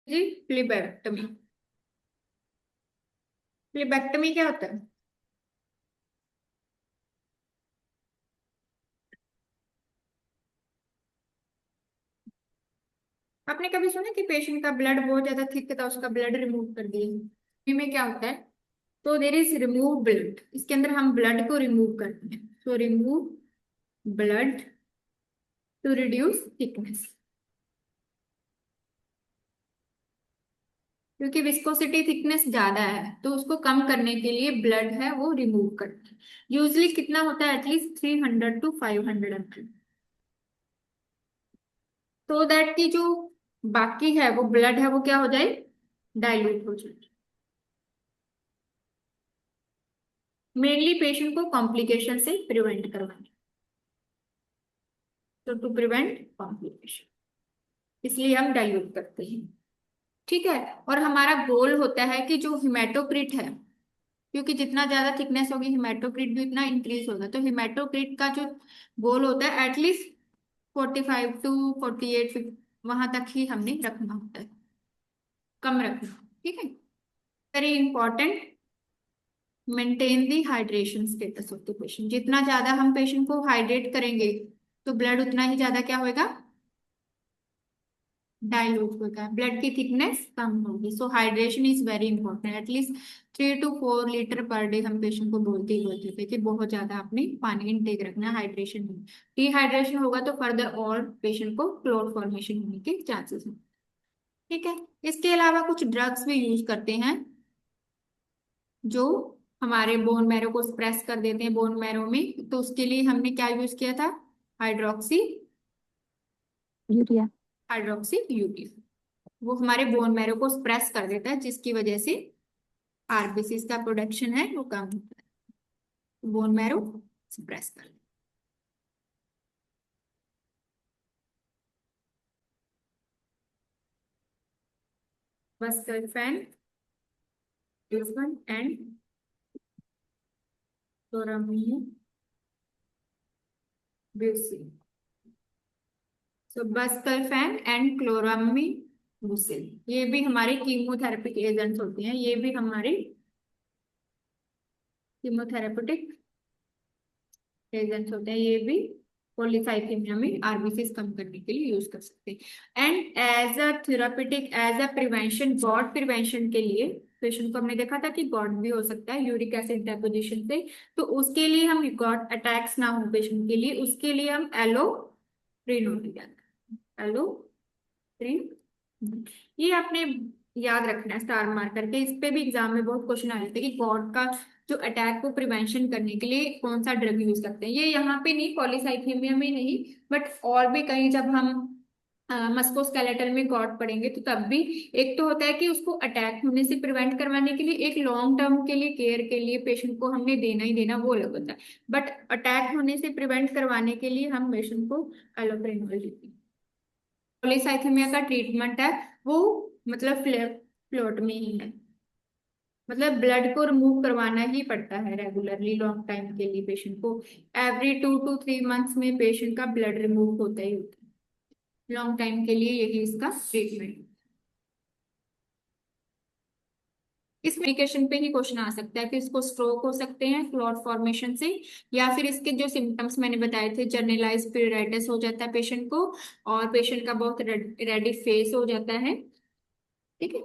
जी, फ्लेबेक्टमी। फ्लेबेक्टमी क्या होता है? आपने कभी सुना कि पेशेंट का ब्लड बहुत ज्यादा थिक था, उसका ब्लड रिमूव कर दिए में क्या होता है? तो देर इज रिमूव ब्लड, इसके अंदर हम ब्लड को रिमूव करते हैं। तो remove blood to reduce thickness, क्योंकि विस्कोसिटी थिकनेस ज्यादा है तो उसको कम करने के लिए ब्लड है वो रिमूव करते हैं। यूजली कितना होता है? एटलीस्ट 300 to 500 ml, तो दैट की जो बाकी है वो ब्लड है वो क्या हो जाए? डाइल्यूट हो जाए। मेनली पेशेंट को कॉम्प्लिकेशन से प्रिवेंट करवाना, तो टू प्रिवेंट कॉम्प्लिकेशन इसलिए हम डाइल्यूट करते हैं। ठीक है। और हमारा गोल होता है कि जो हिमेटोक्रिट है, क्योंकि जितना ज्यादा थिकनेस होगी हिमेटोक्रिट भी उतना इंक्रीज होगा, तो हिमेटोक्रिट का जो गोल होता है एटलीस्ट 45 to 48, वहां तक ही हमने रखना होता है, कम रखना। ठीक है। Very important, maintain the hydration status of the patient. जितना ज्यादा हम पेशेंट को हाइड्रेट करेंगे तो ब्लड उतना ही ज्यादा क्या होगा? डाइल्यूट होगा, ब्लड की थिकनेस कम होगी। So hydration is very important. At least 3 to 4 litre per day हम पेशेंट को बोलते ही बोलते थे कि बहुत ज्यादा आपने पानी इनटेक रखना है, हाइड्रेशन में। डिहाइड्रेशन होगा तो फर्दर और पेशेंट को क्लोट फॉर्मेशन होने के चांसेस हैं। ठीक है। इसके अलावा कुछ ड्रग्स भी यूज करते हैं जो हमारे बोन मैरो को स्प्रेस कर देते हैं बोन मैरो में, तो उसके लिए हमने क्या यूज किया था? Hydroxy urea. Hydroxy urea. वो हमारे बोन मैरो को स्प्रेस कर देता है, जिसकी वजह से आरबीसी का प्रोडक्शन है वो कम होता है, बोन मैरो सप्रेस कर। बस फैन, एंड क्लोरामीन ब्यूसिल। सो बस फैन एंड क्लोरामीन ब्यूसिल, ये भी हमारे कीमोथेरेपिक एजेंट्स होते हैं, ये भी हमारे कीमोथेरेपेटिक एजेंट्स होते हैं, ये भी पॉलीसाइथेमिया में आरबीसी कम करने के लिए यूज कर सकते हैं। And as a therapeutic, as a prevention, god prevention के लिए पेशेंट को हमने देखा था कि गॉड भी हो सकता है यूरिक एसिड डेपोजिशन से, तो उसके लिए हम गॉड अटैक्स ना हो पेशेंट के लिए, उसके लिए हम एलोप्रिनोल, ये आपने याद रखना है स्टार मार करके। इस पे भी एग्जाम में बहुत क्वेश्चन आ जाते हैं कि गॉड का जो अटैक को प्रिवेंशन करने के लिए कौन सा ड्रग यूज करते हैं। ये यहाँ पे नहीं, पॉलीसाइथेमिया में नहीं, बट और भी कहीं जब हम मस्कोस्केलेटल में गॉड पढ़ेंगे तो तब भी। एक तो होता है कि उसको अटैक होने से प्रिवेंट करवाने के लिए, एक लॉन्ग टर्म के लिए केयर के लिए पेशेंट को हमने देना ही देना, वो अलग होता है। बट अटैक होने से प्रिवेंट करवाने के लिए हम पेशेंट को एलोप्रेनोल देते हैं। पॉलीसाइथेमिया का ट्रीटमेंट है वो, मतलब फ्लोट में ही है, मतलब ब्लड को रिमूव करवाना ही पड़ता है रेगुलरली लॉन्ग टाइम के लिए पेशेंट को। एवरी 2 to 3 मंथ्स में पेशेंट का ब्लड रिमूव होता ही होता है लॉन्ग टाइम के लिए, यही इसका ट्रीटमेंट। इस मेडिकेशन पे ही क्वेश्चन आ सकता है कि इसको स्ट्रोक हो सकते हैं क्लॉट फॉर्मेशन से, या फिर इसके जो सिम्टम्स मैंने बताए थे, जर्नलाइज पीरियडाइटिस हो जाता है पेशेंट को, और पेशेंट का बहुत रेडी फेस हो जाता है। ठीक है।